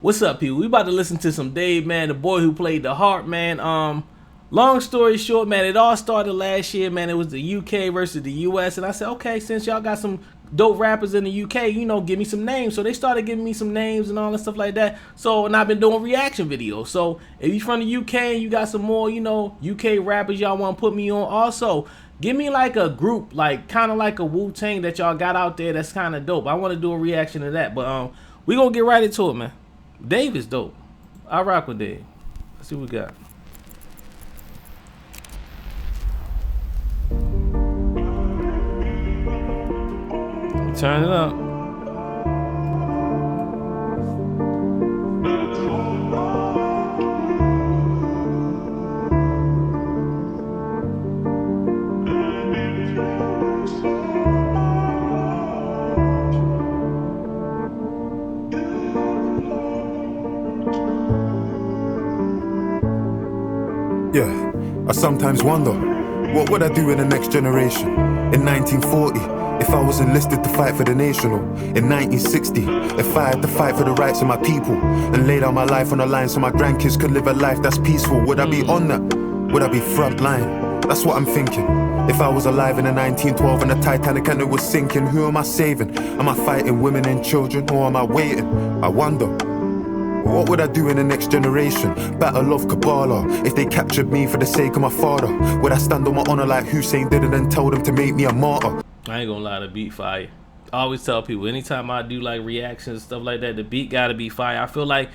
What's up, people? We about to listen to some Dave, man, the boy who played the Harp, man. Long story short, man, it all started last year, man. It was the UK versus the US, and I said, okay, since y'all got some dope rappers in the UK, give me some names. So they started giving me some names and all that stuff like that. So, and I've been doing reaction videos. So if you from the UK and you got some more, UK rappers y'all want to put me on, also give me like a group, like kind of like a Wu-Tang that y'all got out there that's kind of dope. I want to do a reaction to that, but we gonna get right into it, man. Dave is dope. I rock with Dave. Let's see what we got. Turn it up. Yeah, I sometimes wonder, what would I do in the next generation? In 1940, if I was enlisted to fight for the nation, or in 1960, if I had to fight for the rights of my people and lay down my life on the line so my grandkids could live a life that's peaceful, would I be on that? Would I be front line? That's what I'm thinking. If I was alive in the 1912 and the Titanic and it was sinking, who am I saving? Am I fighting women and children, or am I waiting? I wonder. What would I do in the next generation? Battle of Kabbalah. If they captured me for the sake of my father, would I stand on my honor like Hussein did and then tell them to make me a martyr? I ain't gonna lie, the beat fire. I always tell people, anytime I do like reactions and stuff like that, the beat gotta be fire. I feel like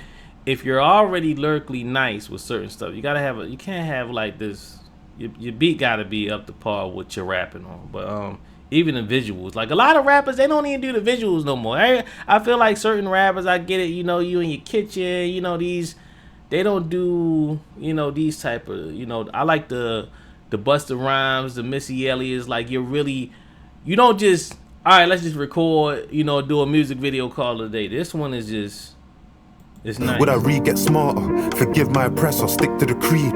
if you're already lyrically nice with certain stuff, you gotta have you can't have like this. Your beat gotta be up to par with what you're rapping on. But even the visuals, like a lot of rappers, they don't even do the visuals no more. I feel like certain rappers, I get it, you in your kitchen, these, they don't do, these type of, I like the Busta Rhymes, the Missy Elliott's, like you don't just, all right, let's just record, do a music video call a day. This one is just, it's nice. Would I get smarter? Forgive my oppressor, stick to the creed.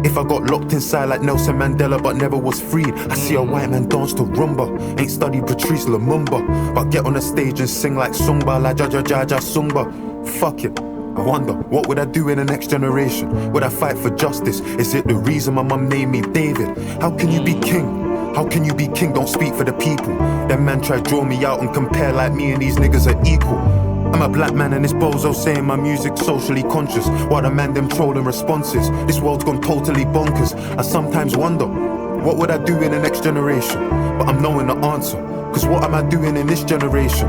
If I got locked inside like Nelson Mandela but never was freed. I see a white man dance to rumba. Ain't studied Patrice Lumumba, but get on the stage and sing like Sungba, la ja ja ja ja Sungba. Fuck it. I wonder, what would I do in the next generation? Would I fight for justice? Is it the reason my mum named me David? How can you be king? How can you be king? Don't speak for the people. Them man try draw me out and compare like me and these niggas are equal. I'm a black man and this bozo saying my music's socially conscious, while the man them trolling responses. This world's gone totally bonkers. I sometimes wonder, what would I do in the next generation? But I'm knowing the answer, cause what am I doing in this generation?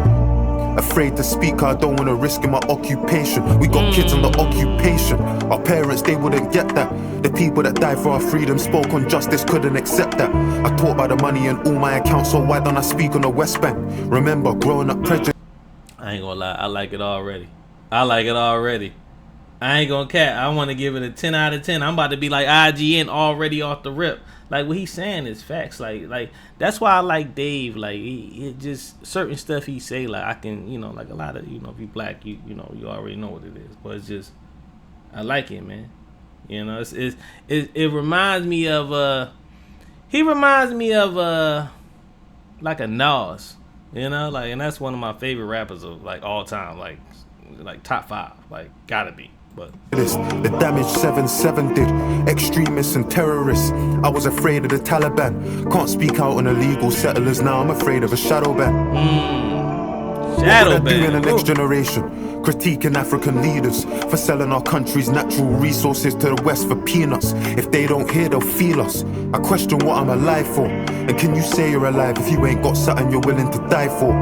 Afraid to speak, I don't wanna risk in my occupation. We got kids on the occupation. Our parents, they wouldn't get that. The people that died for our freedom spoke on justice, couldn't accept that. I talk about the money in all my accounts, so why don't I speak on the West Bank? Remember, growing up prejudice. I ain't gonna lie, I like it already. I ain't gonna cap. I want to give it a 10 out of 10. I'm about to be like IGN already off the rip. Like what he's saying is facts. Like that's why I like Dave. Like he just certain stuff he say. Like I can, like a lot of, if you black, you already know what it is. But it's just, I like it, man. It reminds me of he reminds me of like a Nas. And that's one of my favorite rappers of like all time, like top 5, like gotta be. But the damage 7-7 did, extremists and terrorists. I was afraid of the Taliban. Can't speak out on illegal settlers now. I'm afraid of a shadow ban. Shadow what would I do in the next Ooh. generation? Critiquing African leaders for selling our country's natural resources to the West for peanuts. If they don't hear, they'll feel us. I question what I'm alive for. And can you say you're alive if you ain't got something you're willing to die for?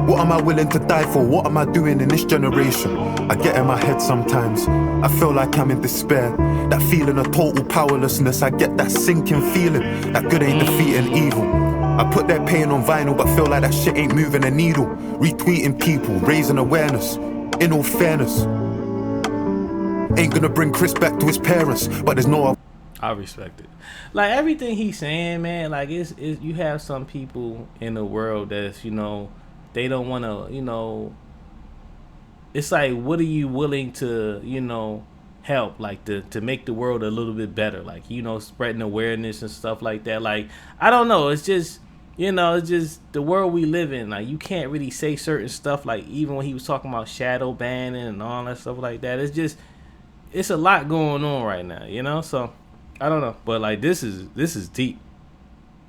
What am I willing to die for? What am I doing in this generation? I get in my head sometimes. I feel like I'm in despair. That feeling of total powerlessness. I get that sinking feeling that good ain't defeating evil. I put that pain on vinyl, but feel like that shit ain't moving a needle. Retweeting people, raising awareness. In all fairness, ain't gonna bring Chris back to his parents, but there's no. I respect it. Like everything he's saying, man. Like it's you have some people in the world that's they don't want to It's like, what are you willing to help, like to make the world a little bit better, like spreading awareness and stuff like that. Like I don't know. It's just you know, it's just the world we live in. Like, you can't really say certain stuff. Like, even when he was talking about shadow banning and all that stuff like that, it's just, it's a lot going on right now, you know. So I don't know, but like this is deep.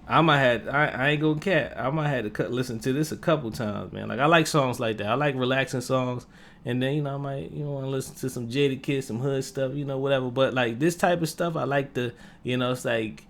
I ain't gonna cat. I might have to listen to this a couple times, man. Like, I like songs like that. I like relaxing songs, and then, you know, I might, you know, want to listen to some Jada Kiss, some hood stuff, you know, whatever. But like this type of stuff, I like the, you know, it's like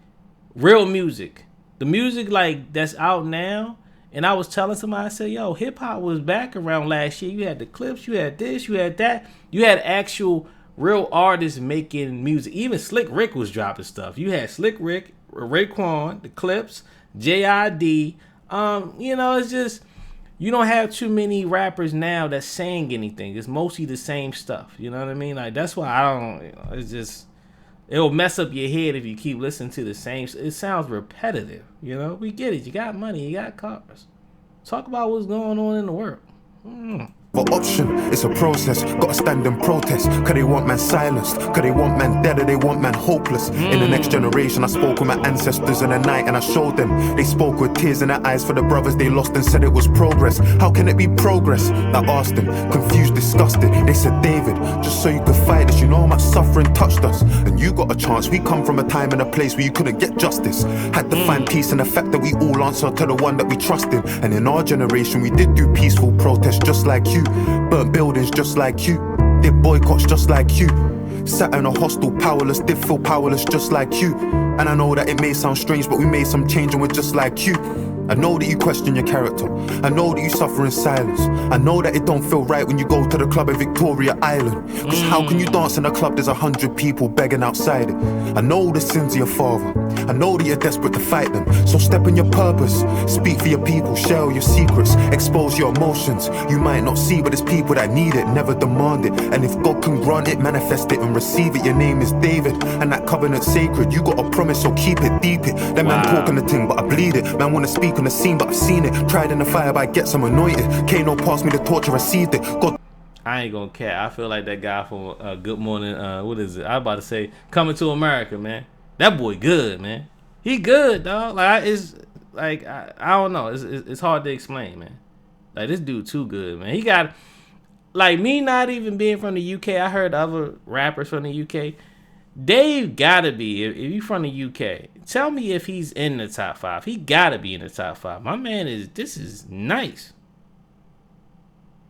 real music. The music like that's out now. And I was telling somebody, I said, yo, hip hop was back around last year. You had the Clips, you had this, you had that. You had actual real artists making music. Even Slick Rick was dropping stuff. You had Slick Rick, Raekwon, the Clips, JID. You know, it's just, you don't have too many rappers now that saying anything. It's mostly the same stuff. You know what I mean? Like, that's why I don't, you know, it's just, it'll mess up your head if you keep listening to the same. It sounds repetitive. You know, we get it. You got money. You got cars. Talk about what's going on in the world. For option, it's a process. Gotta stand and protest. Cause they want man silenced. Cause they want man dead or they want man hopeless. In the next generation, I spoke with my ancestors in the night and I showed them. They spoke with tears in their eyes for the brothers they lost and said it was progress. How can it be progress? I asked them, confused, disgusted. They said, David, just so you could fight this, you know how much suffering touched us. And you got a chance. We come from a time and a place where you couldn't get justice. Had to find peace in the fact that we all answer to the one that we trust in. And in our generation, we did do peaceful protests just like you. Burnt buildings just like you. Did boycotts just like you. Sat in a hostel powerless, did feel powerless just like you. And I know that it may sound strange, but we made some change and we're just like you. I know that you question your character. I know that you suffer in silence. I know that it don't feel right when you go to the club in Victoria Island. Cause how can you dance in a club there's 100 people begging outside it? I know the sins of your father. I know that you're desperate to fight them. So step in your purpose. Speak for your people, share your secrets, expose your emotions. You might not see, but it's people that need it, never demand it. And if God can grant it, manifest it and receive it. Your name is David, and that covenant's sacred. You got a promise, so keep it, deep it. That man talking the thing, but I bleed it. Man wanna speak on the scene, but I've seen it. Tried in the fire, but I get some anointed. Kano passed me the torch, I received it. God, I ain't gonna care. I feel like that guy from Good Morning, what is it? I was about to say Coming to America, man. That boy good, man. He good, dog. Like, it's like I don't know. It's hard to explain, man. Like, this dude too good, man. He got, like, me not even being from the UK. I heard other rappers from the UK. Dave gotta be, if you from the UK, tell me if he's in the top 5. He gotta be in the top 5. My man this is nice.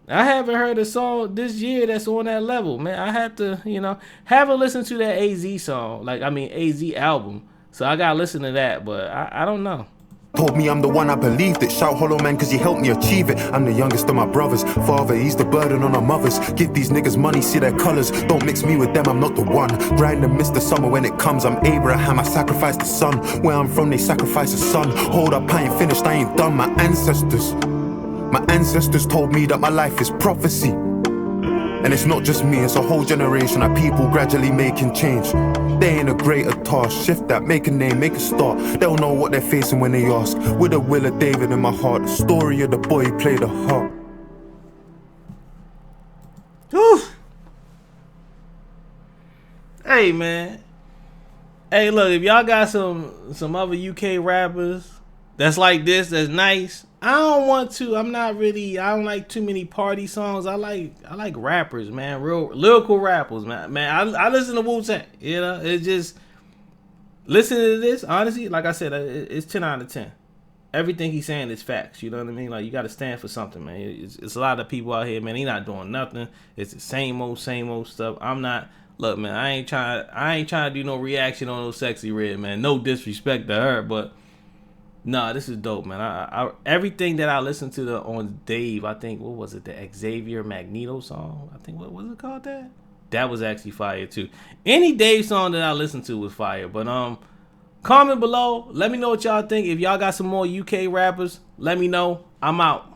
I haven't heard a song this year that's on that level, man. I have to, you know, haven't listened to that AZ song, AZ album. So I gotta listen to that, but I don't know. told me I'm the one, I believed it. Shout hollow man cause he helped me achieve it. I'm the youngest of my brothers. Father, he's the burden on our mothers. Give these niggas money, see their colors. Don't mix me with them, I'm not the one. Grind and miss the summer when it comes. I'm Abraham, I sacrifice the son. Where I'm from, they sacrifice the son. Hold up, I ain't finished, I ain't done. My ancestors told me that my life is prophecy. And it's not just me, it's a whole generation of people gradually making change. They ain't a greater task, shift that, make a name, make a start. They'll know what they're facing when they ask. With the will of David in my heart, the story of the boy who played the harp. Whew. Hey, man. Hey, look, if y'all got some other UK rappers that's like this, that's nice, I don't like too many party songs. I like rappers, man. Real lyrical rappers, man. I listen to Wu-Tang, you know. It's just, listening to this, honestly, like I said, it's 10 out of 10. Everything he's saying is facts, you know what I mean? Like, you got to stand for something, man. It's a lot of people out here, man. He not doing nothing. It's the same old stuff. Look, man, I ain't trying to do no reaction on no Sexy Red, man. No disrespect to her, but nah, this is dope, man. I everything that I listened to on Dave, I think, what was it, the Xavier Magneto song? I think, what was it called, that? That was actually fire too. Any Dave song that I listened to was fire. But comment below. Let me know what y'all think. If y'all got some more UK rappers, let me know. I'm out.